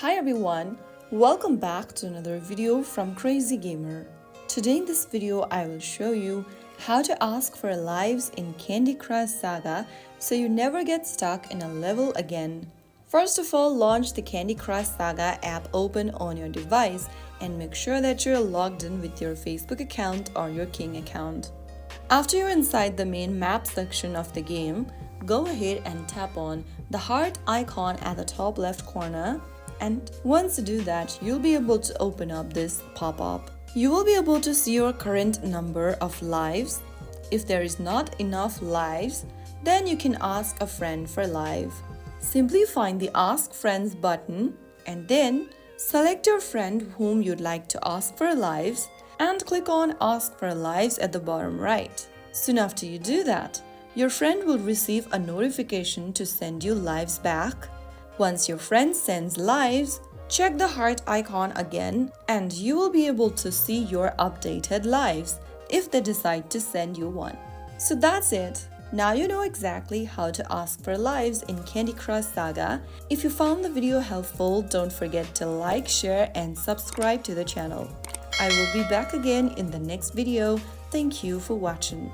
Hi everyone, welcome back to another video from Crazy Gamer. Today in this video I will show you how to ask for lives in Candy Crush Saga so you never get stuck in a level again. First of all, launch the Candy Crush Saga app open on your device and make sure that you're logged in with your Facebook account or your King account. After you're inside the main map section of the game, go ahead and tap on the heart icon at the top left corner. And once you do that, you'll be able to open up this pop-up. You will be able to see your current number of lives. If there is not enough lives, then you can ask a friend for live. Simply find the Ask Friends button and then select your friend whom you'd like to ask for lives and click on Ask for lives at the bottom right. Soon after you do that, your friend will receive a notification to send you lives back. Once your friend sends lives, check the heart icon again and you will be able to see your updated lives if they decide to send you one. So that's it. Now you know exactly how to ask for lives in Candy Crush Saga. If you found the video helpful, don't forget to like, share and subscribe to the channel. I will be back again in the next video. Thank you for watching.